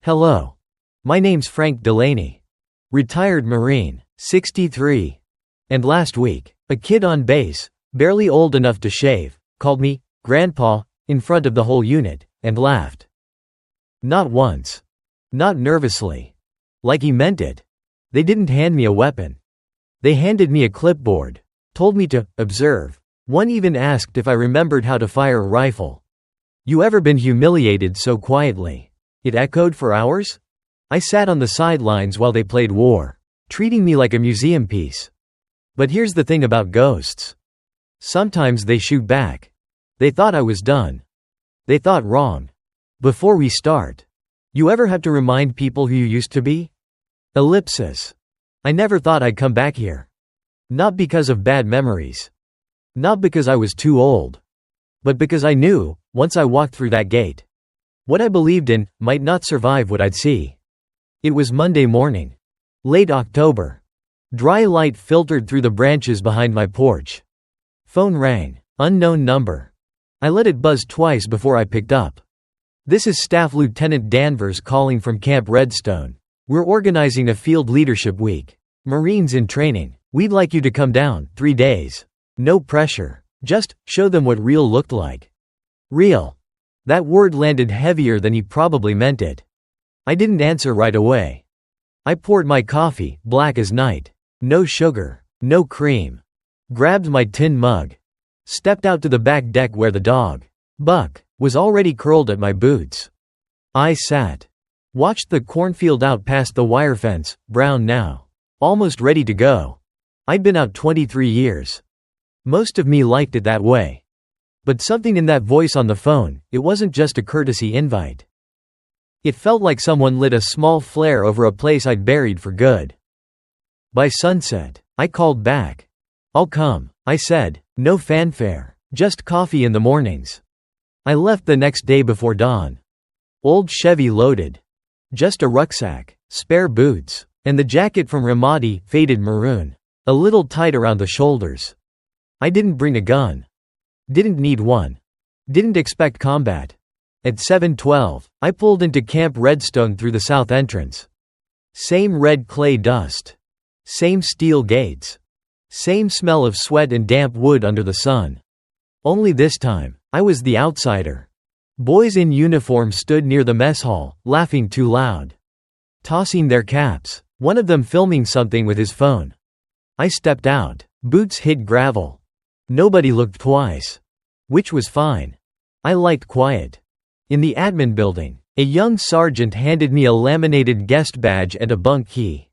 Hello. My name's Frank Delaney. Retired Marine, 63. And last week, a kid on base, barely old enough to shave, called me Grandpa in front of the whole unit, and laughed. Not once. Not nervously. Like he meant it. They didn't hand me a weapon. They handed me a clipboard. Told me to observe. One even asked if I remembered how to fire a rifle. You ever been humiliated so quietly? It echoed for hours? I sat on the sidelines while they played war, treating me like a museum piece. But here's the thing about ghosts. Sometimes they shoot back. They thought I was done. They thought wrong. Before we start. You ever have to remind people who you used to be? Ellipsis. I never thought I'd come back here. Not because of bad memories. Not because I was too old. But because I knew, once I walked through that gate, what I believed in might not survive what I'd see. It was Monday morning. Late October. Dry light filtered through the branches behind my porch. Phone rang. Unknown number. I let it buzz twice before I picked up. This is Staff Lieutenant Danvers calling from Camp Redstone. We're organizing a field leadership week. Marines in training. We'd like you to come down, 3 days. No pressure. Just show them what real looked like. Real. That word landed heavier than he probably meant it. I didn't answer right away. I poured my coffee, black as night. No sugar. No cream. Grabbed my tin mug. Stepped out to the back deck where the dog, Buck, was already curled at my boots. I sat. Watched the cornfield out past the wire fence, brown now. Almost ready to go. I'd been out 23 years. Most of me liked it that way. But something in that voice on the phone, it wasn't just a courtesy invite. It felt like someone lit a small flare over a place I'd buried for good. By sunset, I called back. I'll come, I said, no fanfare, just coffee in the mornings. I left the next day before dawn. Old Chevy loaded. Just a rucksack, spare boots, and the jacket from Ramadi, faded maroon. A little tight around the shoulders. I didn't bring a gun. Didn't need one. Didn't expect combat. At 7:12, I pulled into Camp Redstone through the south entrance. Same red clay dust. Same steel gates. Same smell of sweat and damp wood under the sun. Only this time, I was the outsider. Boys in uniform stood near the mess hall, laughing too loud. Tossing their caps, one of them filming something with his phone. I stepped out. Boots hit gravel. Nobody looked twice. Which was fine. I liked quiet. In the admin building, a young sergeant handed me a laminated guest badge and a bunk key.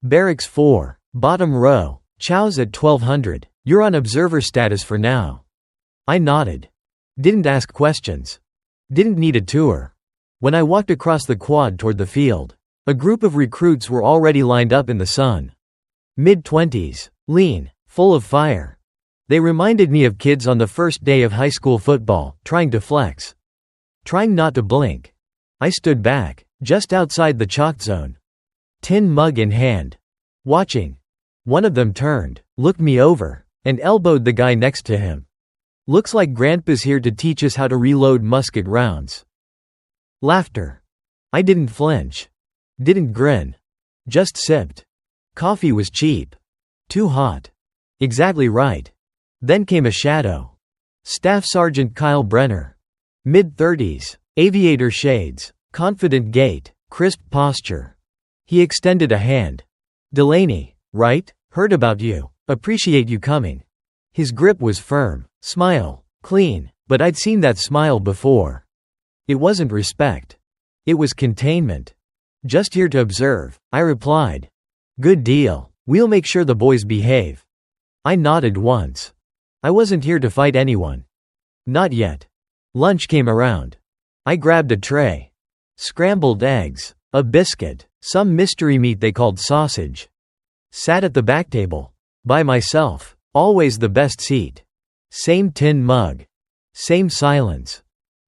Barracks 4, bottom row, chows at 1200. You're on observer status for now. I nodded. Didn't ask questions. Didn't need a tour. When I walked across the quad toward the field, a group of recruits were already lined up in the sun. Mid-20s, lean, full of fire. They reminded me of kids on the first day of high school football, trying to flex. Trying not to blink. I stood back, just outside the chalk zone. Tin mug in hand. Watching. One of them turned, looked me over, and elbowed the guy next to him. Looks like Grandpa's here to teach us how to reload musket rounds. Laughter. I didn't flinch. Didn't grin. Just sipped. Coffee was cheap. Too hot. Exactly right. Then came a shadow. Staff Sergeant Kyle Brenner. Mid-30s, aviator shades, confident gait, crisp posture. He extended a hand. Delaney, right? Heard about you. Appreciate you coming. His grip was firm. Smile. Clean. But I'd seen that smile before. It wasn't respect. It was containment. Just here to observe, I replied. Good deal. We'll make sure the boys behave. I nodded once. I wasn't here to fight anyone. Not yet. Lunch came around. I grabbed a tray. Scrambled eggs, a biscuit, some mystery meat they called sausage. Sat at the back table. By myself. Always the best seat. Same tin mug. Same silence.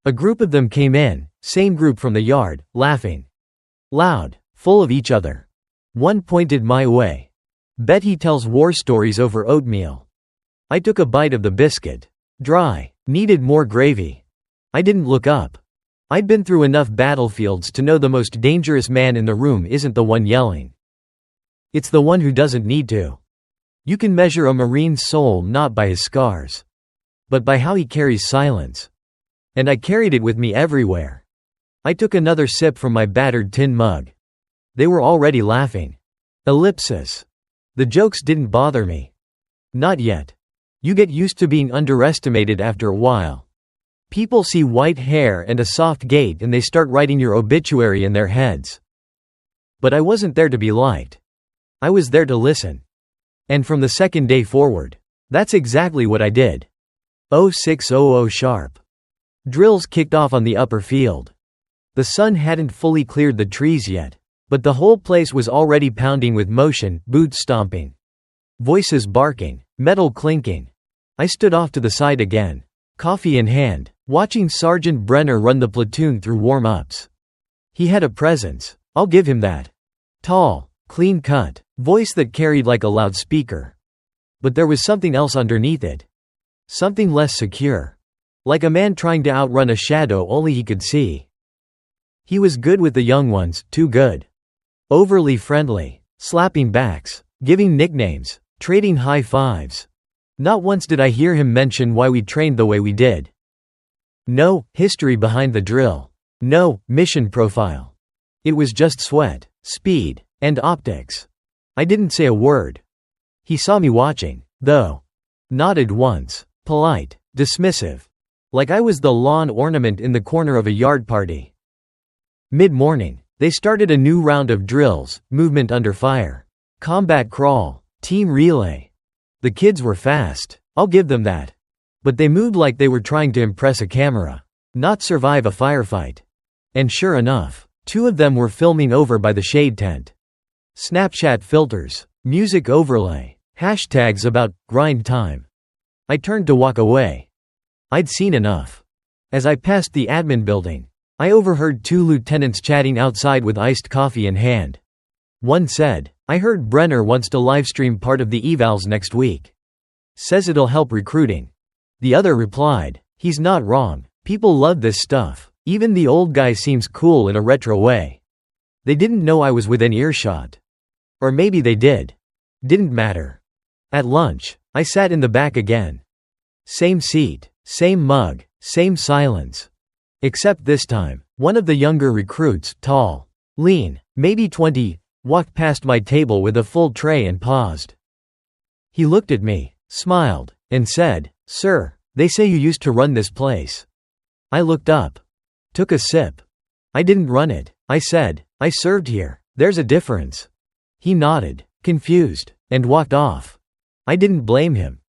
A group of them came in, same group from the yard, laughing. Loud, full of each other. One pointed my way. Bet he tells war stories over oatmeal. I took a bite of the biscuit. Dry. Needed more gravy. I didn't look up. I'd been through enough battlefields to know the most dangerous man in the room isn't the one yelling. It's the one who doesn't need to. You can measure a Marine's soul not by his scars, but by how he carries silence. And I carried it with me everywhere. I took another sip from my battered tin mug. They were already laughing. Ellipsis. The jokes didn't bother me. Not yet. You get used to being underestimated after a while. People see white hair and a soft gait and they start writing your obituary in their heads. But I wasn't there to be liked. I was there to listen. And from the second day forward, that's exactly what I did. 0600 sharp. Drills kicked off on the upper field. The sun hadn't fully cleared the trees yet, but the whole place was already pounding with motion, boots stomping, voices barking, metal clinking. I stood off to the side again, coffee in hand, watching Sergeant Brenner run the platoon through warm-ups. He had a presence, I'll give him that. Tall, clean-cut, voice that carried like a loudspeaker. But there was something else underneath it. Something less secure. Like a man trying to outrun a shadow only he could see. He was good with the young ones, too good. Overly friendly, slapping backs, giving nicknames, trading high fives. Not once did I hear him mention why we trained the way we did. No history behind the drill. No mission profile. It was just sweat, speed, and optics. I didn't say a word. He saw me watching, though. Nodded once, polite, dismissive. Like I was the lawn ornament in the corner of a yard party. Mid-morning, they started a new round of drills, movement under fire, combat crawl, team relay. The kids were fast, I'll give them that. But they moved like they were trying to impress a camera, not survive a firefight. And sure enough, 2 of them were filming over by the shade tent. Snapchat filters, music overlay, hashtags about grind time. I turned to walk away. I'd seen enough. As I passed the admin building, I overheard 2 lieutenants chatting outside with iced coffee in hand. One said, "I heard Brenner wants to livestream part of the evals next week. Says it'll help recruiting." The other replied, "He's not wrong. People love this stuff. Even the old guy seems cool in a retro way." They didn't know I was within earshot. Or maybe they did. Didn't matter. At lunch, I sat in the back again. Same seat. Same mug, same silence. Except this time, one of the younger recruits, tall, lean, maybe 20, walked past my table with a full tray and paused. He looked at me, smiled, and said, "Sir, they say you used to run this place." I looked up. Took a sip. "I didn't run it," I said. "I served here. There's a difference." He nodded, confused, and walked off. I didn't blame him.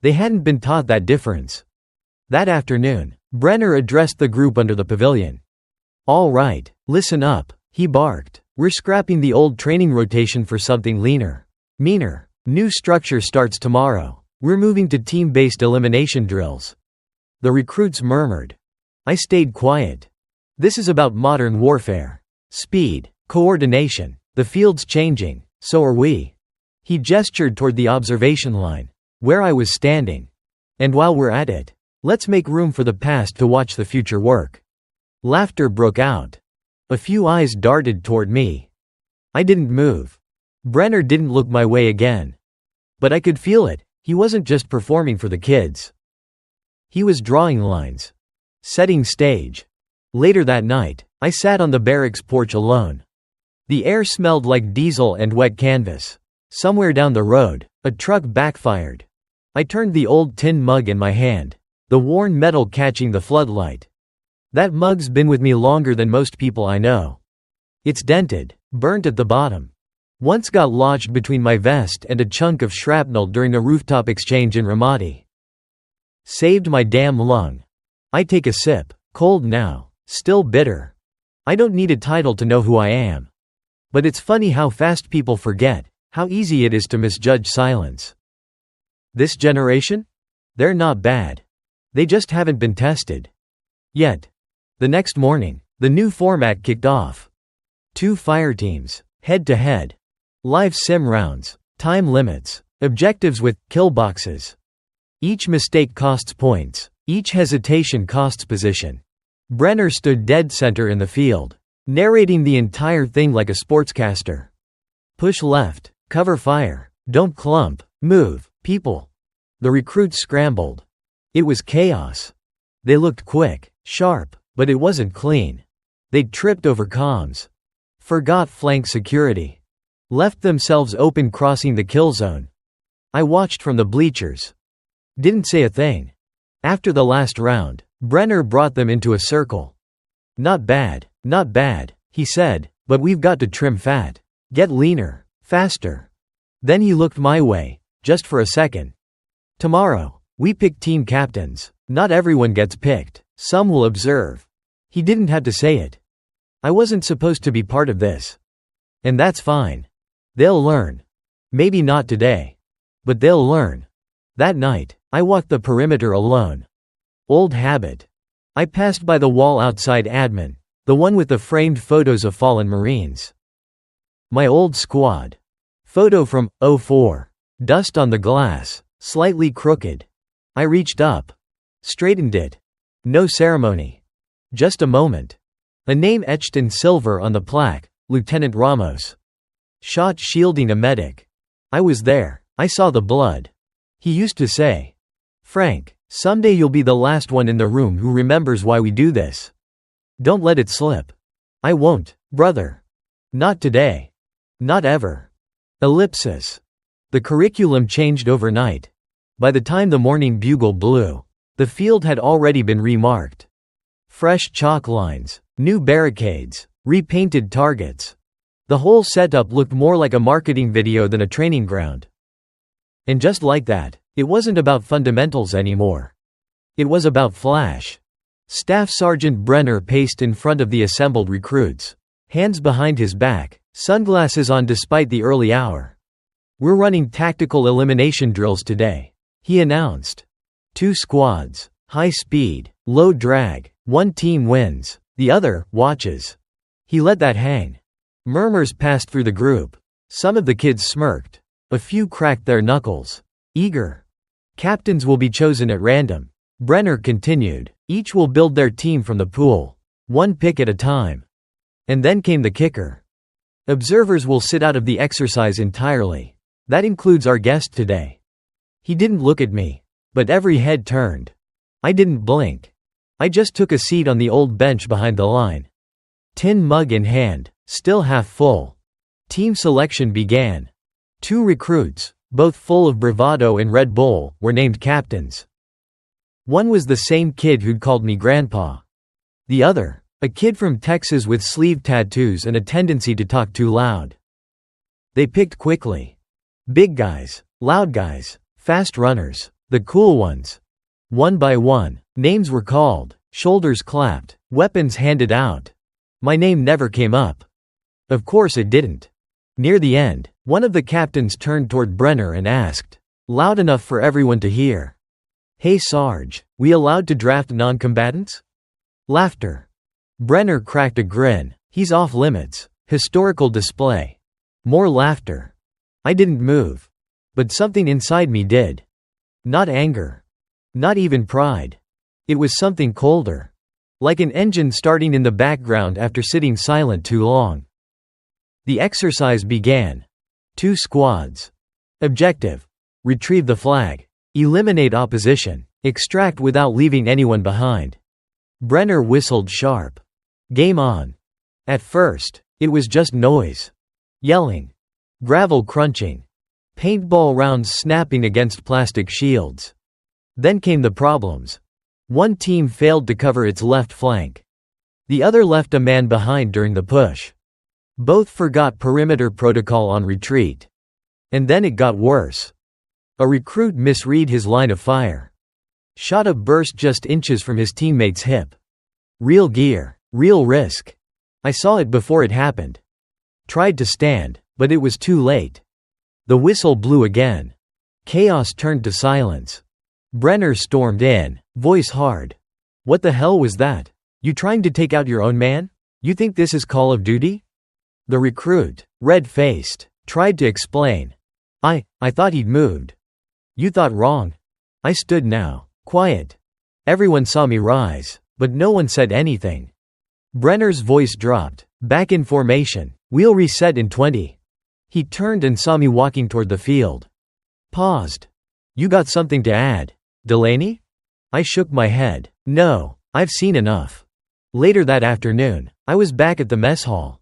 They hadn't been taught that difference. That afternoon, Brenner addressed the group under the pavilion. "All right, listen up," he barked. "We're scrapping the old training rotation for something leaner. Meaner. New structure starts tomorrow. We're moving to team-based elimination drills." The recruits murmured. I stayed quiet. This is about modern warfare. Speed, coordination. The field's changing, so are we. He gestured toward the observation line, where I was standing. And while we're at it, let's make room for the past to watch the future work. Laughter broke out. A few eyes darted toward me. I didn't move. Brenner didn't look my way again. But I could feel it, he wasn't just performing for the kids. He was drawing lines. Setting stage. Later that night, I sat on the barracks porch alone. The air smelled like diesel and wet canvas. Somewhere down the road, a truck backfired. I turned the old tin mug in my hand. The worn metal catching the floodlight. That mug's been with me longer than most people I know. It's dented, burnt at the bottom. Once got lodged between my vest and a chunk of shrapnel during a rooftop exchange in Ramadi. Saved my damn lung. I take a sip, cold now, still bitter. I don't need a title to know who I am. But it's funny how fast people forget, how easy it is to misjudge silence. This generation? They're not bad. They just haven't been tested. Yet. The next morning, the new format kicked off. 2 fire teams, head-to-head. Live sim rounds, time limits, objectives with kill boxes. Each mistake costs points, each hesitation costs position. Brenner stood dead center in the field, narrating the entire thing like a sportscaster. Push left, cover fire, don't clump, move, people. The recruits scrambled. It was chaos. They looked quick, sharp, but it wasn't clean. They'd tripped over comms. Forgot flank security. Left themselves open crossing the kill zone. I watched from the bleachers. Didn't say a thing. After the last round, Brenner brought them into a circle. Not bad, he said, but we've got to trim fat. Get leaner, faster. Then he looked my way, just for a second. Tomorrow, we pick team captains. Not everyone gets picked. Some will observe. He didn't have to say it. I wasn't supposed to be part of this. And that's fine. They'll learn. Maybe not today. But they'll learn. That night, I walked the perimeter alone. Old habit. I passed by the wall outside admin, the one with the framed photos of fallen Marines. My old squad. Photo from '04. Dust on the glass, slightly crooked. I reached up. Straightened it. No ceremony. Just a moment. A name etched in silver on the plaque, Lieutenant Ramos. Shot shielding a medic. I was there. I saw the blood. He used to say, "Frank, someday you'll be the last one in the room who remembers why we do this. Don't let it slip." I won't, brother. Not today. Not ever. Ellipsis. The curriculum changed overnight. By the time the morning bugle blew, the field had already been remarked. Fresh chalk lines, new barricades, repainted targets. The whole setup looked more like a marketing video than a training ground. And just like that, it wasn't about fundamentals anymore. It was about flash. Staff Sergeant Brenner paced in front of the assembled recruits, hands behind his back, sunglasses on despite the early hour. "We're running tactical elimination drills today," he announced. 2 squads, high speed, low drag, one team wins, the other watches. He let that hang. Murmurs passed through the group. Some of the kids smirked. A few cracked their knuckles. Eager. "Captains will be chosen at random," Brenner continued. "Each will build their team from the pool. One pick at a time." And then came the kicker. "Observers will sit out of the exercise entirely. That includes our guest today." He didn't look at me. But every head turned. I didn't blink. I just took a seat on the old bench behind the line. Tin mug in hand, still half full. Team selection began. 2 recruits, both full of bravado and Red Bull, were named captains. One was the same kid who'd called me grandpa. The other, a kid from Texas with sleeve tattoos and a tendency to talk too loud. They picked quickly. Big guys, loud guys, fast runners, the cool ones. One by one, names were called, shoulders clapped, weapons handed out. My name never came up. Of course it didn't. Near the end, one of the captains turned toward Brenner and asked, loud enough for everyone to hear, "Hey Sarge, we allowed to draft non-combatants?" Laughter. Brenner cracked a grin. "He's off limits. Historical display." More laughter. I didn't move. But something inside me did. Not anger. Not even pride. It was something colder. Like an engine starting in the background after sitting silent too long. The exercise began. 2 squads. Objective: retrieve the flag. Eliminate opposition. Extract without leaving anyone behind. Brenner whistled sharp. Game on. At first, it was just noise. Yelling. Gravel crunching. Paintball rounds snapping against plastic shields. Then came the problems. One team failed to cover its left flank. The other left a man behind during the push. Both forgot perimeter protocol on retreat. And then it got worse. A recruit misread his line of fire. Shot a burst just inches from his teammate's hip. Real gear, real risk. I saw it before it happened. Tried to stand, but it was too late. The whistle blew again. Chaos turned to silence. Brenner stormed in, voice hard. "What the hell was that? You trying to take out your own man? You think this is Call of Duty?" The recruit, red-faced, tried to explain. I thought he'd moved." "You thought wrong." I stood now, quiet. Everyone saw me rise. But no one said anything. Brenner's voice dropped. "Back in formation. We'll reset in 20. He turned and saw me walking toward the field. Paused. "You got something to add, Delaney?" I shook my head. "No, I've seen enough." Later that afternoon, I was back at the mess hall.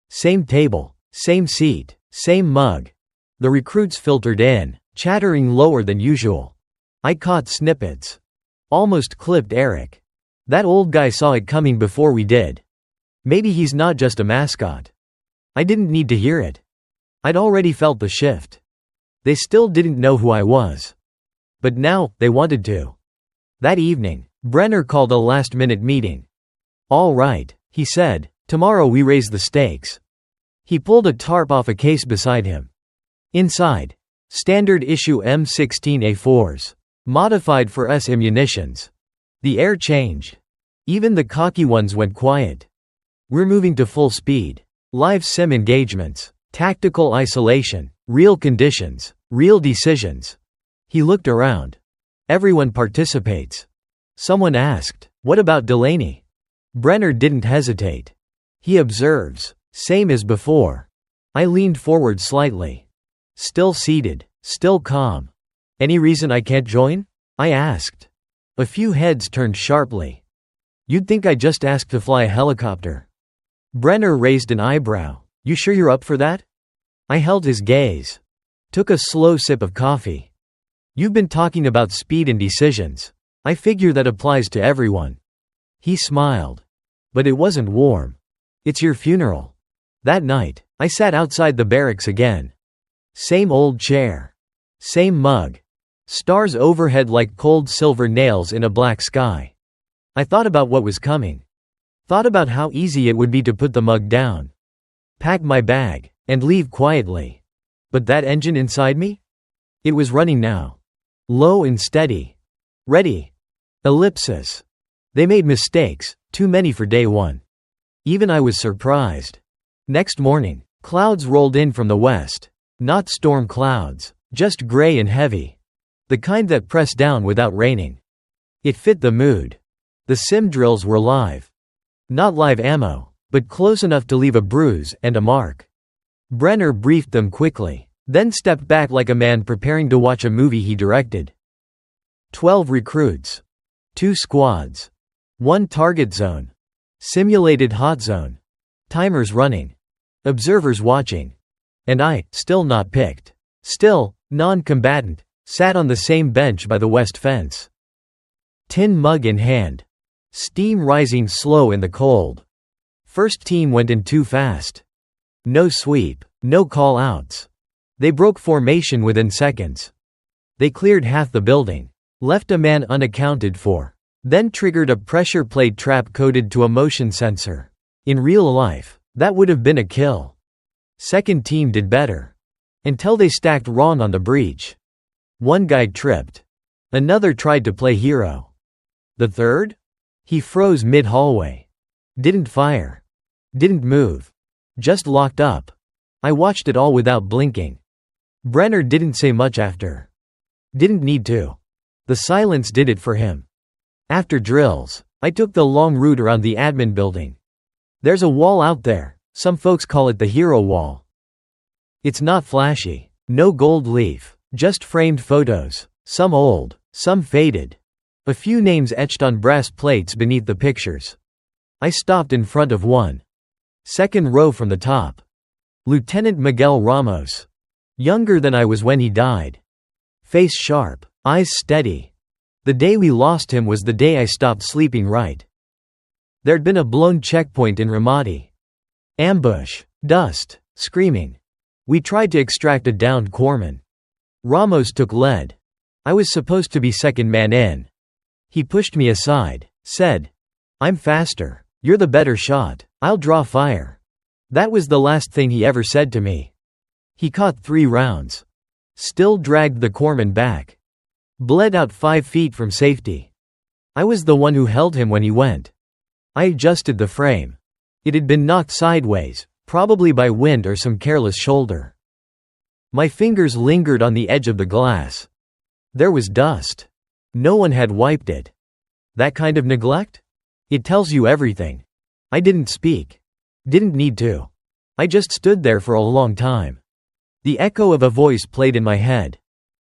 Same table, same seat, same mug. The recruits filtered in, chattering lower than usual. I caught snippets. Almost clipped Eric. That old guy saw it coming before we did. Maybe he's not just a mascot. I didn't need to hear it. I'd already felt the shift. They still didn't know who I was. But now, they wanted to. That evening, Brenner called a last-minute meeting. "All right," he said, "tomorrow we raise the stakes." He pulled a tarp off a case beside him. Inside, standard issue M16A4s, modified for SM munitions. The air changed. Even the cocky ones went quiet. "We're moving to full speed. Live sim engagements, tactical isolation, real conditions, real decisions." He looked around. "Everyone participates." Someone asked, "What about Delaney?" Brenner didn't hesitate. "He observes. Same as before." I leaned forward slightly. Still seated, still calm. "Any reason I can't join?" I asked. A few heads turned sharply. "You'd think I just asked to fly a helicopter." Brenner raised an eyebrow. "You sure you're up for that?" I held his gaze. Took a slow sip of coffee. "You've been talking about speed and decisions. I figure that applies to everyone." He smiled. "But it wasn't warm. It's your funeral." That night, I sat outside the barracks again. Same old chair. Same mug. Stars overhead like cold silver nails in a black sky. I thought about what was coming. Thought about how easy it would be to put the mug down. Pack my bag, and leave quietly. But that engine inside me? It was running now. Low and steady. Ready. Ellipsis. They made mistakes, too many for day one. Even I was surprised. Next morning, clouds rolled in from the west. Not storm clouds, just gray and heavy. The kind that press down without raining. It fit the mood. The sim drills were live. Not live ammo, but close enough to leave a bruise and a mark. Brenner briefed them quickly, then stepped back like a man preparing to watch a movie he directed. 12 recruits. 2 squads. 1 target zone. Simulated hot zone. Timers running. Observers watching. And I, still not picked. Still, non-combatant, sat on the same bench by the west fence. Tin mug in hand. Steam rising slow in the cold. First team went in too fast. No sweep, no call-outs. They broke formation within seconds. They cleared half the building. Left a man unaccounted for. Then triggered a pressure plate trap coded to a motion sensor. In real life, that would have been a kill. Second team did better. Until they stacked wrong on the breach. One guy tripped. Another tried to play hero. The third? He froze mid-hallway. Didn't fire. Didn't move. Just locked up. I watched it all without blinking. Brenner didn't say much after. Didn't need to. The silence did it for him. After drills, I took the long route around the admin building. There's a wall out there, some folks call it the hero wall. It's not flashy, no gold leaf, just framed photos, some old, some faded. A few names etched on brass plates beneath the pictures. I stopped in front of one. Second row from the top. Lieutenant Miguel Ramos. Younger than I was when he died. Face sharp, eyes steady. The day we lost him was the day I stopped sleeping right. There'd been a blown checkpoint in Ramadi. Ambush, dust, screaming. We tried to extract a downed corpsman. Ramos took lead. I was supposed to be second man in. He pushed me aside, said, "I'm faster. You're the better shot. I'll draw fire." That was the last thing he ever said to me. He caught 3 rounds. Still dragged the corpsman back. Bled out 5 feet from safety. I was the one who held him when he went. I adjusted the frame. It had been knocked sideways, probably by wind or some careless shoulder. My fingers lingered on the edge of the glass. There was dust. No one had wiped it. That kind of neglect? It tells you everything. I didn't speak. Didn't need to. I just stood there for a long time. The echo of a voice played in my head.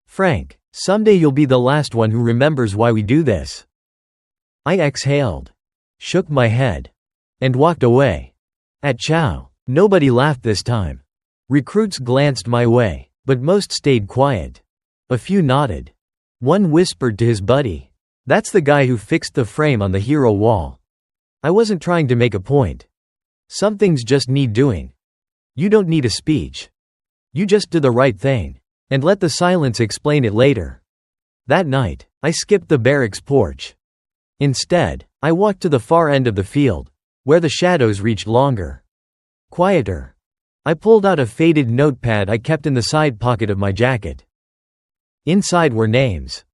Frank, someday you'll be the last one who remembers why we do this. I exhaled, shook my head, and walked away. At chow, nobody laughed this time. Recruits glanced my way, but most stayed quiet. A few nodded. One whispered to his buddy, "That's the guy who fixed the frame on the hero wall." I wasn't trying to make a point. Some things just need doing. You don't need a speech. You just do the right thing, and let the silence explain it later. That night, I skipped the barracks porch. Instead, I walked to the far end of the field, where the shadows reached longer. Quieter. I pulled out a faded notepad I kept in the side pocket of my jacket. Inside were names.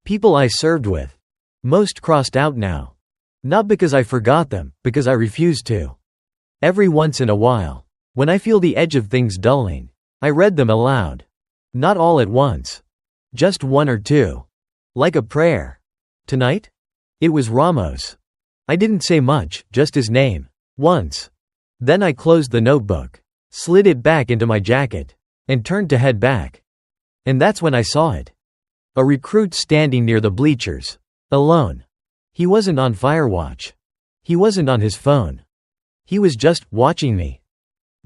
People I served with. Most crossed out now. Not because I forgot them, because I refused to. Every once in a while, when I feel the edge of things dulling, I read them aloud. Not all at once. Just one or two. Like a prayer. Tonight? It was Ramos. I didn't say much, just his name. Once. Then I closed the notebook, slid it back into my jacket, and turned to head back. And that's when I saw it. A recruit standing near the bleachers. Alone. He wasn't on firewatch. He wasn't on his phone. He was just watching me.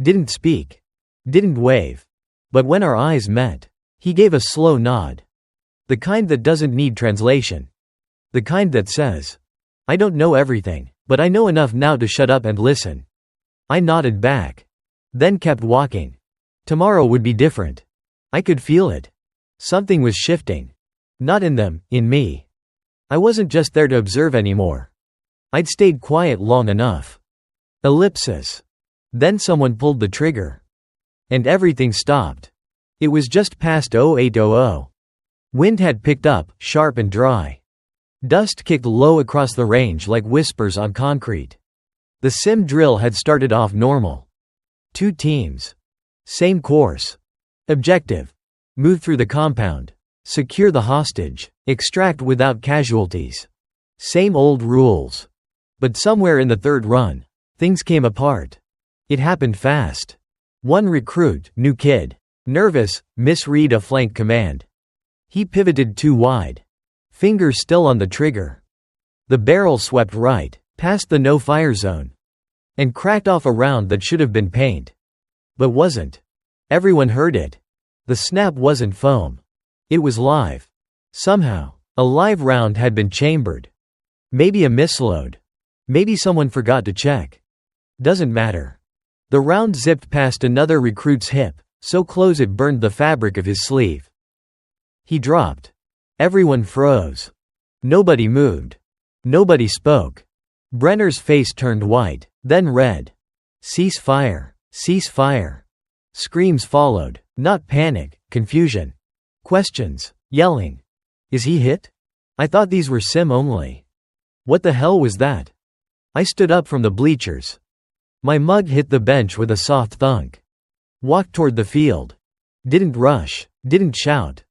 Didn't speak. Didn't wave. But when our eyes met, he gave a slow nod. The kind that doesn't need translation. The kind that says, "I don't know everything, but I know enough now to shut up and listen." I nodded back. Then kept walking. Tomorrow would be different. I could feel it. Something was shifting. Not in them, in me. I wasn't just there to observe anymore. I'd stayed quiet long enough. Ellipsis. Then someone pulled the trigger. And everything stopped. It was just past 0800. Wind had picked up, sharp and dry. Dust kicked low across the range like whispers on concrete. The sim drill had started off normal. 2 teams. Same course. Objective. Move through the compound. Secure the hostage. Extract without casualties. Same old rules. But somewhere in the third run, things came apart. It happened fast. One recruit, new kid. Nervous, misread a flank command. He pivoted too wide. Fingers still on the trigger. The barrel swept right, past the no-fire zone. And cracked off a round that should have been paint. But wasn't. Everyone heard it. The snap wasn't foam. It was live. Somehow, a live round had been chambered. Maybe a misload. Maybe someone forgot to check. Doesn't matter. The round zipped past another recruit's hip, so close it burned the fabric of his sleeve. He dropped. Everyone froze. Nobody moved. Nobody spoke. Brenner's face turned white, then red. "Cease fire! Cease fire!" Screams followed, not panic, confusion. Questions, yelling. Is he hit? I thought these were sim only. What the hell was that? I stood up from the bleachers. My mug hit the bench with a soft thunk. Walked toward the field. Didn't rush, didn't shout.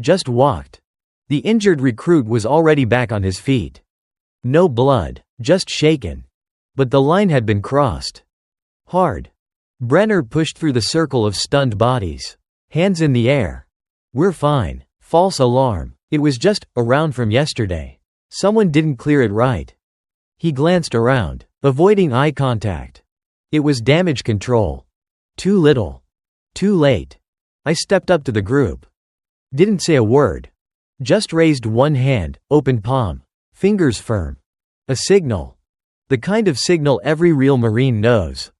Just walked. The injured recruit was already back on his feet. No blood, just shaken. But the line had been crossed. Hard. Brenner pushed through the circle of stunned bodies. Hands in the air. We're fine. False alarm. It was just a round from yesterday. Someone didn't clear it right. He glanced around, avoiding eye contact. It was damage control. Too little. Too late. I stepped up to the group. Didn't say a word. Just raised one hand, open palm. Fingers firm. A signal. The kind of signal every real Marine knows.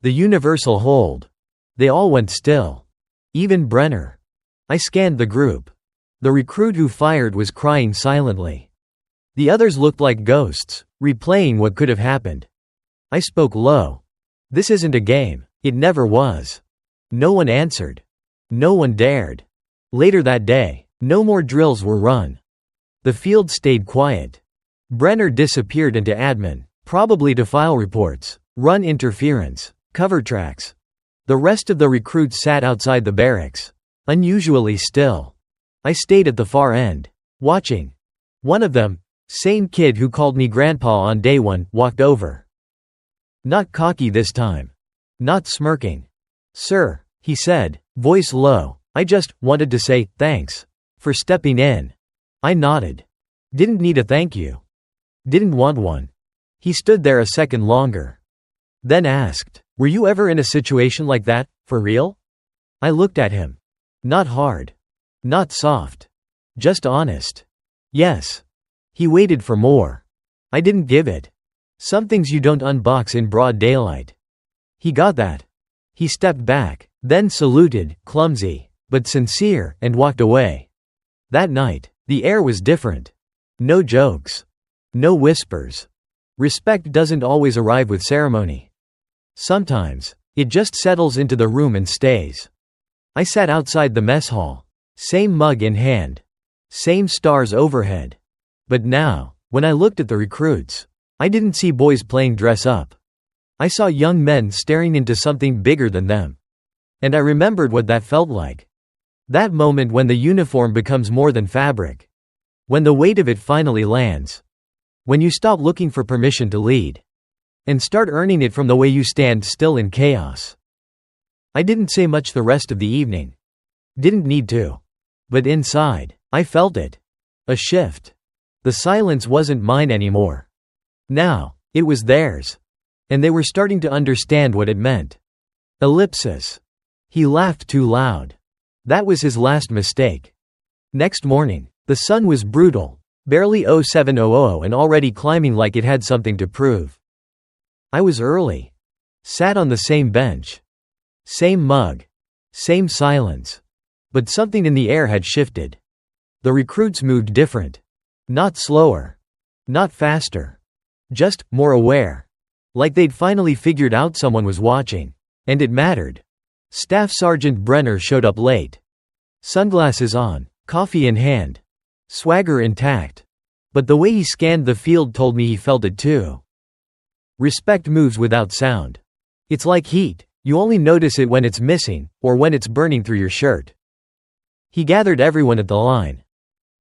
The universal hold. They all went still. Even Brenner. I scanned the group. The recruit who fired was crying silently. The others looked like ghosts, replaying what could have happened. I spoke low. This isn't a game. It never was. No one answered. No one dared. Later that day, no more drills were run. The field stayed quiet. Brenner disappeared into admin, probably to file reports, run interference, cover tracks. The rest of the recruits sat outside the barracks, unusually still. I stayed at the far end, watching. One of them, Same kid who called me grandpa on day one walked over. Not cocky this time. Not smirking. "Sir," he said, voice low, "I just wanted to say, thanks for stepping in." I nodded. Didn't need a thank you. Didn't want one. He stood there a second longer. Then asked, "Were you ever in a situation like that, for real?" I looked at him. Not hard. Not soft. Just honest. Yes. He waited for more. I didn't give it. Some things you don't unbox in broad daylight. He got that. He stepped back, then saluted, clumsy, but sincere, and walked away. That night, the air was different. No jokes. No whispers. Respect doesn't always arrive with ceremony. Sometimes, it just settles into the room and stays. I sat outside the mess hall. Same mug in hand. Same stars overhead. But now, when I looked at the recruits, I didn't see boys playing dress up. I saw young men staring into something bigger than them. And I remembered what that felt like. That moment when the uniform becomes more than fabric. When the weight of it finally lands. When you stop looking for permission to lead. And start earning it from the way you stand still in chaos. I didn't say much the rest of the evening. Didn't need to. But inside, I felt it. A shift. The silence wasn't mine anymore. Now, it was theirs. And they were starting to understand what it meant. Ellipsis. He laughed too loud. That was his last mistake. Next morning, the sun was brutal, barely 0700 and already climbing like it had something to prove. I was early. Sat on the same bench. Same mug. Same silence. But something in the air had shifted. The recruits moved different. Not slower. Not faster. Just more aware. Like they'd finally figured out someone was watching. And it mattered. Staff Sergeant Brenner showed up late. Sunglasses on, coffee in hand. Swagger intact. But the way he scanned the field told me he felt it too. Respect moves without sound. It's like heat, you only notice it when it's missing, or when it's burning through your shirt. He gathered everyone at the line.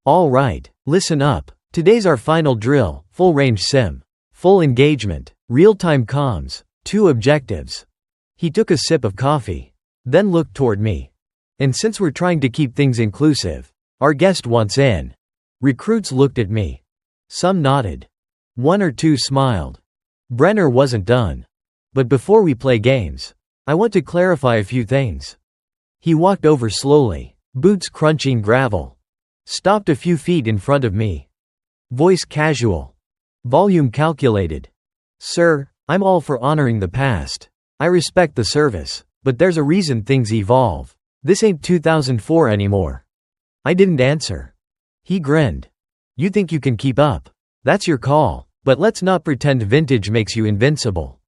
"All right, listen up. Today's our final drill, full range sim. Full engagement, real-time comms, 2 objectives." He took a sip of coffee. Then looked toward me. "And since we're trying to keep things inclusive, our guest wants in." Recruits looked at me. Some nodded. 1 or 2 smiled. Brenner wasn't done. "But before we play games, I want to clarify a few things." He walked over slowly, boots crunching gravel. Stopped a few feet in front of me. Voice casual. Volume calculated. "Sir, I'm all for honoring the past. I respect the service, but there's a reason things evolve. This ain't 2004 anymore." I didn't answer. He grinned. "You think you can keep up? That's your call, but let's not pretend vintage makes you invincible."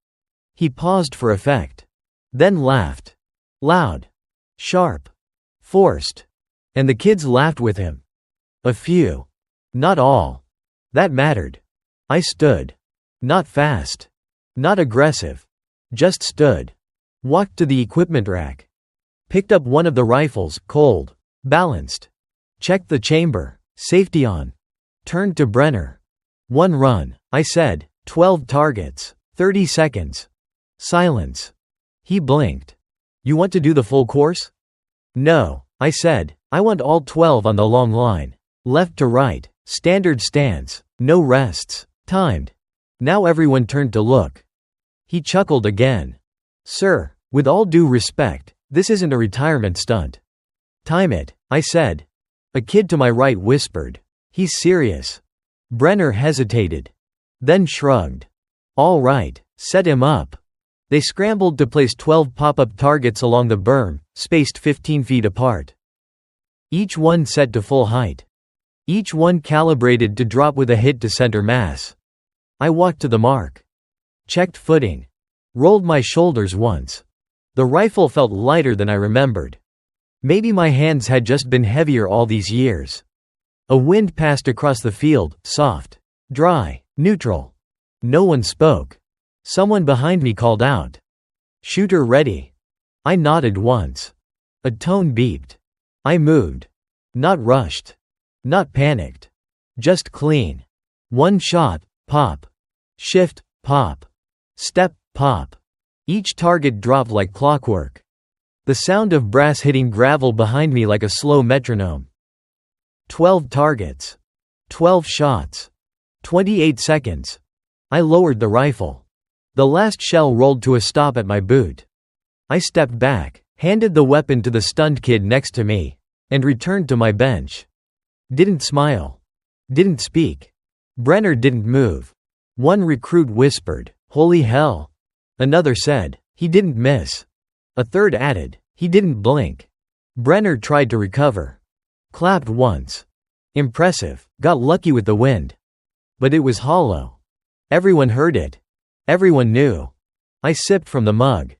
He paused for effect. Then laughed. Loud. Sharp. Forced. And the kids laughed with him. A few. Not all. That mattered. I stood. Not fast. Not aggressive. Just stood. Walked to the equipment rack. Picked up one of the rifles, cold. Balanced. Checked the chamber. Safety on. Turned to Brenner. "1 run," I said. 12 targets. 30 seconds. Silence. He blinked. "You want to do the full course?" "No," I said. "I want all 12 on the long line. Left to right. Standard stance. No rests. Timed." Now everyone turned to look. He chuckled again. "Sir, with all due respect, this isn't a retirement stunt." "Time it," I said. A kid to my right whispered. "He's serious." Brenner hesitated. Then shrugged. "All right, set him up." They scrambled to place 12 pop-up targets along the berm, spaced 15 feet apart. Each one set to full height. Each one calibrated to drop with a hit to center mass. I walked to the mark. Checked footing. Rolled my shoulders once. The rifle felt lighter than I remembered. Maybe my hands had just been heavier all these years. A wind passed across the field, soft. Dry. Neutral. No one spoke. Someone behind me called out. "Shooter ready." I nodded once. A tone beeped. I moved. Not rushed. Not panicked. Just clean. One shot, pop. Shift, pop. Step, pop. Each target dropped like clockwork. The sound of brass hitting gravel behind me like a slow metronome. 12 targets. 12 shots. 28 seconds. I lowered the rifle. The last shell rolled to a stop at my boot. I stepped back, handed the weapon to the stunned kid next to me, and returned to my bench. Didn't smile. Didn't speak. Brenner didn't move. One recruit whispered, "Holy hell." Another said, "He didn't miss." A third added, "He didn't blink." Brenner tried to recover. Clapped once. Impressive, got lucky with the wind. But it was hollow. Everyone heard it. Everyone knew. I sipped from the mug.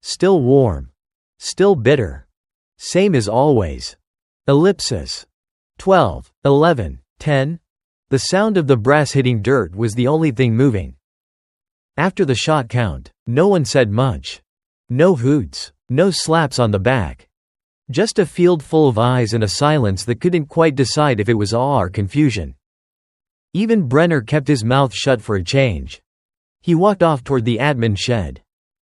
Still warm. Still bitter. Same as always. Ellipsis. 12, 11, 10. The sound of the brass hitting dirt was the only thing moving. After the shot count, no one said much. No hoots. No slaps on the back. Just a field full of eyes and a silence that couldn't quite decide if it was awe or confusion. Even Brenner kept his mouth shut for a change. He walked off toward the admin shed.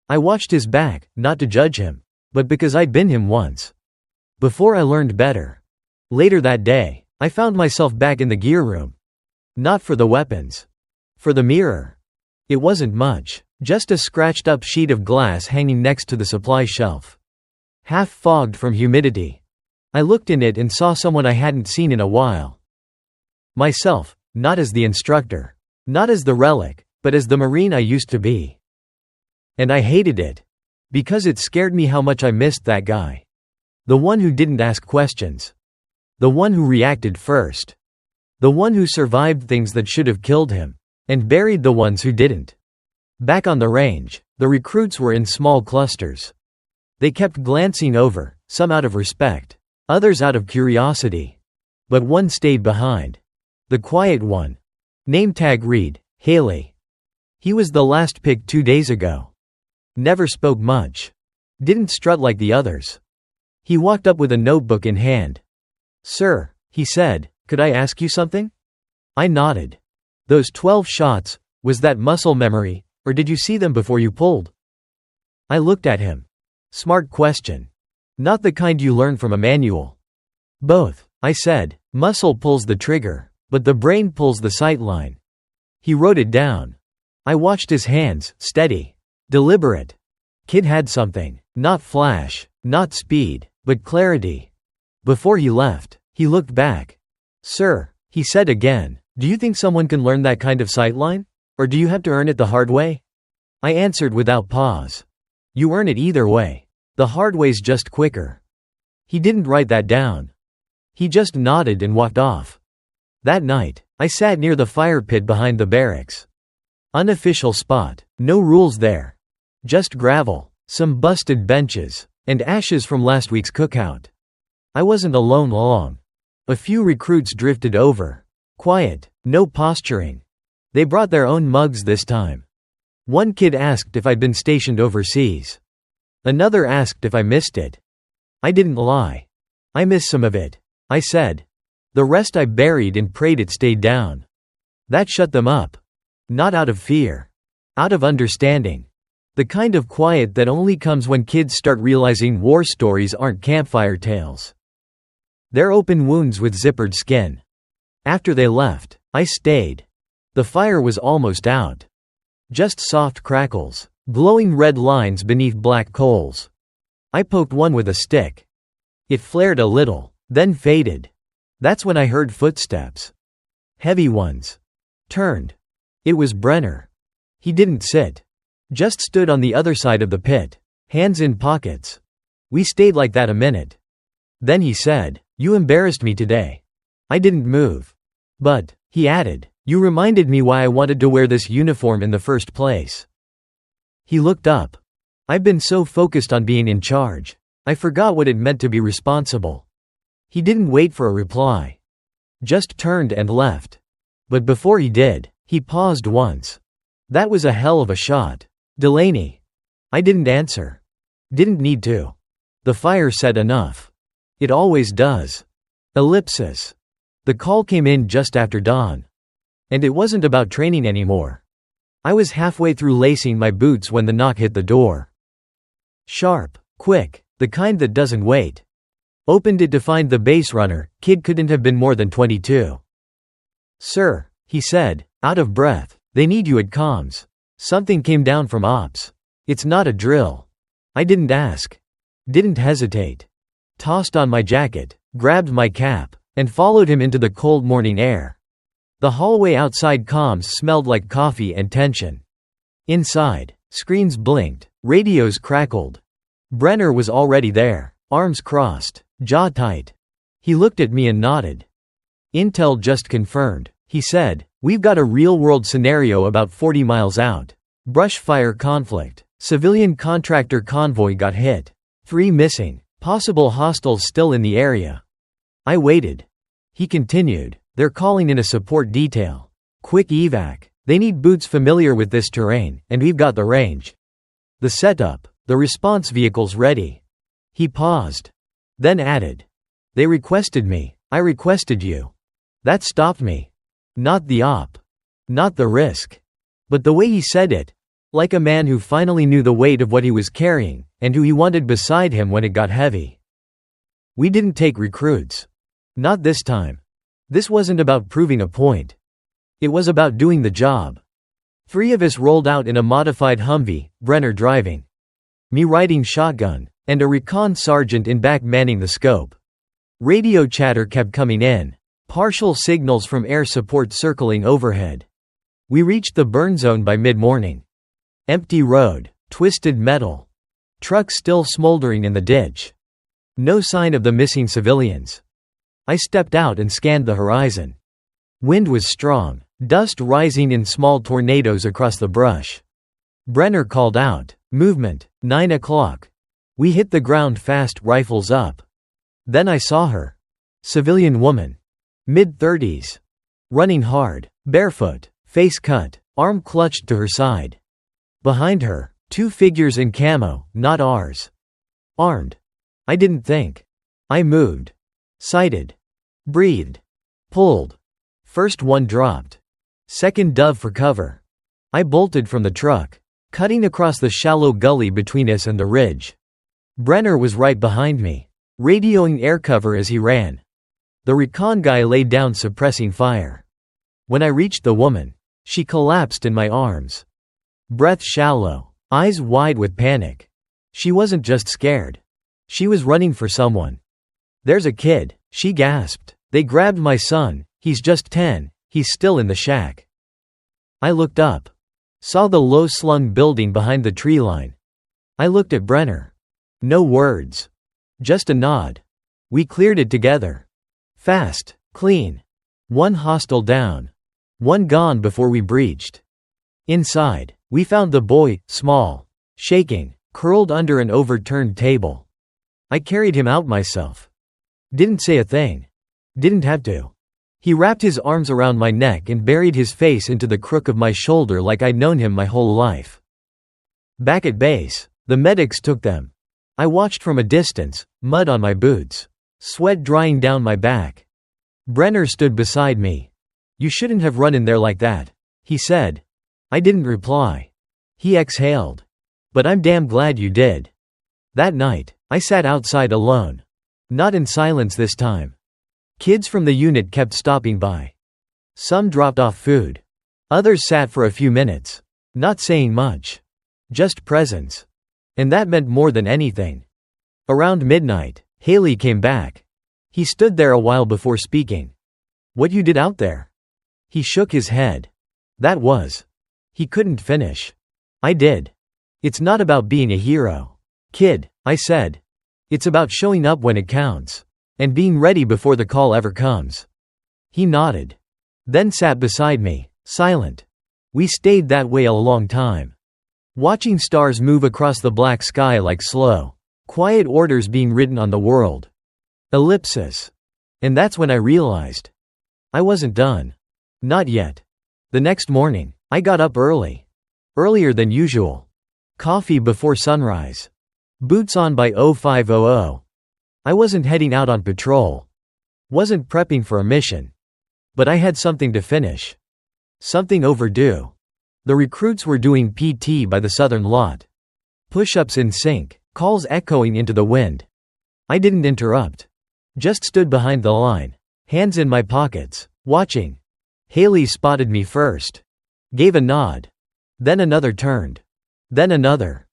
I watched his back, not to judge him, but because I'd been him once. Before I learned better. Later that day, I found myself back in the gear room. Not for the weapons. For the mirror. It wasn't much, just a scratched up sheet of glass hanging next to the supply shelf. Half fogged from humidity. I looked in it and saw someone I hadn't seen in a while. Myself, not as the instructor. Not as the relic, but as the Marine I used to be. And I hated it. Because it scared me how much I missed that guy. The one who didn't ask questions. The one who reacted first. The one who survived things that should have killed him. And buried the ones who didn't. Back on the range, the recruits were in small clusters. They kept glancing over, some out of respect, others out of curiosity. But one stayed behind. The quiet one. Name tag read, Haley. He was the last pick 2 days ago. Never spoke much. Didn't strut like the others. He walked up with a notebook in hand. "Sir," he said, "could I ask you something?" I nodded. "Those 12 shots, was that muscle memory, or did you see them before you pulled?" I looked at him. Smart question. Not the kind you learn from a manual. "Both," I said. "Muscle pulls the trigger, but the brain pulls the sightline." He wrote it down. I watched his hands, steady. Deliberate. Kid had something. Not flash, not speed, but clarity. Before he left, he looked back. "Sir," he said again, "do you think someone can learn that kind of sightline? Or do you have to earn it the hard way?" I answered without pause. "You earn it either way. The hard way's just quicker." He didn't write that down. He just nodded and walked off. That night, I sat near the fire pit behind the barracks. Unofficial spot, no rules there. Just gravel, some busted benches, and ashes from last week's cookout. I wasn't alone long. A few recruits drifted over. Quiet, no posturing. They brought their own mugs this time. One kid asked if I'd been stationed overseas. Another asked if I missed it. I didn't lie. I missed some of it, I said. The rest I buried and prayed it stayed down. That shut them up. Not out of fear. Out of understanding. The kind of quiet that only comes when kids start realizing war stories aren't campfire tales. They're open wounds with zippered skin. After they left, I stayed. The fire was almost out. Just soft crackles, glowing red lines beneath black coals. I poked one with a stick. It flared a little, then faded. That's when I heard footsteps. Heavy ones. Turned. It was Brenner. He didn't sit. Just stood on the other side of the pit, hands in pockets. We stayed like that a minute. Then he said, "You embarrassed me today." I didn't move. "But," he added, "you reminded me why I wanted to wear this uniform in the first place." He looked up. I've been so focused on being in charge, I forgot what it meant to be responsible. He didn't wait for a reply. Just turned and left. But before he did, he paused once. That was a hell of a shot. "Delaney." I didn't answer. Didn't need to. The fire said enough. It always does. Ellipsis. The call came in just after dawn. And it wasn't about training anymore. I was halfway through lacing my boots when the knock hit the door. Sharp, quick, the kind that doesn't wait. Opened it to find the base runner. Kid couldn't have been more than 22. "Sir," he said, out of breath, "they need you at comms. Something came down from ops. It's not a drill." I didn't ask. Didn't hesitate. Tossed on my jacket, grabbed my cap, and followed him into the cold morning air. The hallway outside comms smelled like coffee and tension. Inside, screens blinked, radios crackled. Brenner was already there, arms crossed, jaw tight. He looked at me and nodded. "Intel just confirmed," he said. "We've got a real-world scenario about 40 miles out. Brush fire conflict. Civilian contractor convoy got hit. 3 missing. Possible hostiles still in the area." I waited. He continued. "They're calling in a support detail. Quick evac. They need boots familiar with this terrain, and we've got the range. The setup, the response vehicles ready." He paused. Then added. "They requested me. I requested you. That stopped me. Not the op. Not the risk. But the way he said it. Like a man who finally knew the weight of what he was carrying, and who he wanted beside him when it got heavy. We didn't take recruits. Not this time. This wasn't about proving a point. It was about doing the job. 3 of us rolled out in a modified Humvee, Brenner driving. Me riding shotgun, and a recon sergeant in back manning the scope. Radio chatter kept coming in. Partial signals from air support circling overhead. We reached the burn zone by mid-morning. Empty road, twisted metal. Truck still smoldering in the ditch. No sign of the missing civilians. I stepped out and scanned the horizon. Wind was strong, dust rising in small tornadoes across the brush. Brenner called out, "Movement, 9 o'clock." We hit the ground fast, rifles up. Then I saw her. Civilian woman. Mid-30s. Running hard, barefoot, face cut, arm clutched to her side. Behind her, 2 figures in camo, not ours. Armed. I didn't think. I moved. Sighted. Breathed. Pulled. First one dropped. Second dove for cover. I bolted from the truck, cutting across the shallow gully between us and the ridge. Brenner was right behind me, radioing air cover as he ran. The recon guy laid down suppressing fire. When I reached the woman, she collapsed in my arms. Breath shallow, eyes wide with panic. She wasn't just scared. She was running for someone. "There's a kid," she gasped. "They grabbed my son. He's just 10. He's still in the shack." I looked up. Saw the low-slung building behind the tree line. I looked at Brenner. No words. Just a nod. We cleared it together. Fast, clean. 1 hostile down. 1 gone before we breached. Inside, we found the boy, small, shaking, curled under an overturned table. I carried him out myself. Didn't say a thing. Didn't have to. He wrapped his arms around my neck and buried his face into the crook of my shoulder like I'd known him my whole life. Back at base, the medics took them. I watched from a distance, mud on my boots, sweat drying down my back. Brenner stood beside me. "You shouldn't have run in there like that," he said. I didn't reply. He exhaled. "But I'm damn glad you did." That night, I sat outside alone. Not in silence this time. Kids from the unit kept stopping by. Some dropped off food. Others sat for a few minutes, not saying much. Just presence. And that meant more than anything. Around midnight, Haley came back. He stood there a while before speaking. "What you did out there?" He shook his head. That was. He couldn't finish. I did. "It's not about being a hero, kid," I said. "It's about showing up when it counts. And being ready before the call ever comes." He nodded. Then sat beside me, silent. We stayed that way a long time. Watching stars move across the black sky like slow, quiet orders being written on the world. Ellipsis. And that's when I realized. I wasn't done. Not yet. The next morning, I got up early. Earlier than usual. Coffee before sunrise. Boots on by 0500. I wasn't heading out on patrol. Wasn't prepping for a mission. But I had something to finish. Something overdue. The recruits were doing PT by the southern lot. Push-ups in sync, calls echoing into the wind. I didn't interrupt. Just stood behind the line, hands in my pockets, watching. Haley spotted me first. Gave a nod. Then another turned. Then another.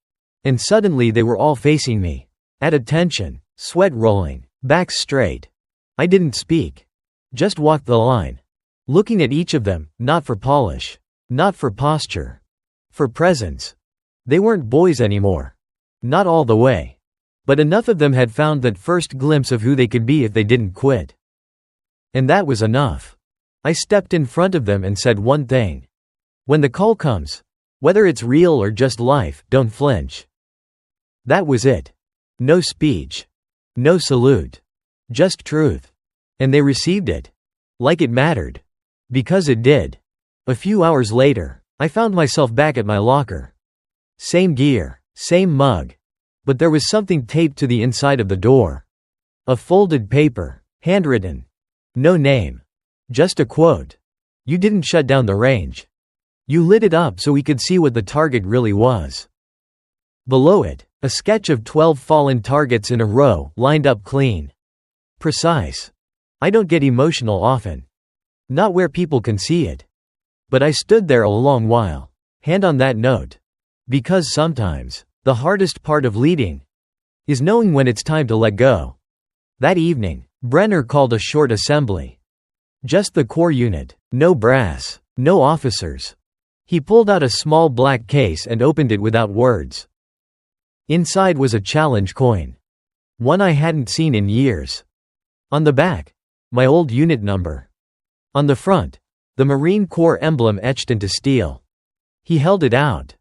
And suddenly they were all facing me. At attention, sweat rolling, backs straight. I didn't speak. Just walked the line. Looking at each of them, not for polish. Not for posture. For presence. They weren't boys anymore. Not all the way. But enough of them had found that first glimpse of who they could be if they didn't quit. And that was enough. I stepped in front of them and said one thing. When the call comes, whether it's real or just life, don't flinch. That was it. No speech. No salute. Just truth. And they received it. Like it mattered. Because it did. A few hours later, I found myself back at my locker. Same gear, same mug. But there was something taped to the inside of the door. A folded paper, handwritten. No name. Just a quote. You didn't shut down the range. You lit it up so we could see what the target really was. Below it, a sketch of 12 fallen targets in a row, lined up clean. Precise. I don't get emotional often. Not where people can see it. But I stood there a long while. Hand on that note. Because sometimes, the hardest part of leading is knowing when it's time to let go. That evening, Brenner called a short assembly. Just the core unit, no brass, no officers. He pulled out a small black case and opened it without words. Inside was a challenge coin. One I hadn't seen in years. On the back, my old unit number. On the front, the Marine Corps emblem etched into steel. He held it out.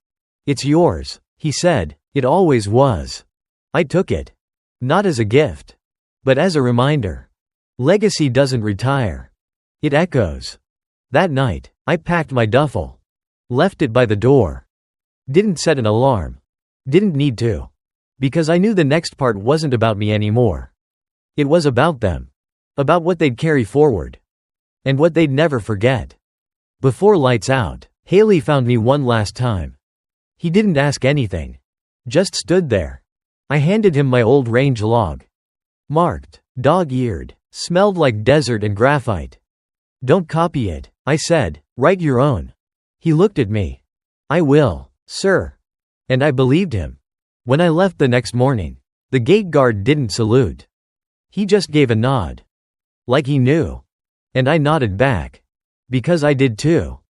It's yours, he said. It always was. I took it. Not as a gift. But as a reminder. Legacy doesn't retire. It echoes. That night, I packed my duffel. Left it by the door. Didn't set an alarm. Didn't need to. Because I knew the next part wasn't about me anymore. It was about them. About what they'd carry forward. And what they'd never forget. Before lights out, Haley found me one last time. He didn't ask anything. Just stood there. I handed him my old range log. Marked, dog-eared, smelled like desert and graphite. Don't copy it, I said, write your own. He looked at me. I will, sir. And I believed him. When I left the next morning, the gate guard didn't salute. He just gave a nod. Like he knew. And I nodded back. Because I did too.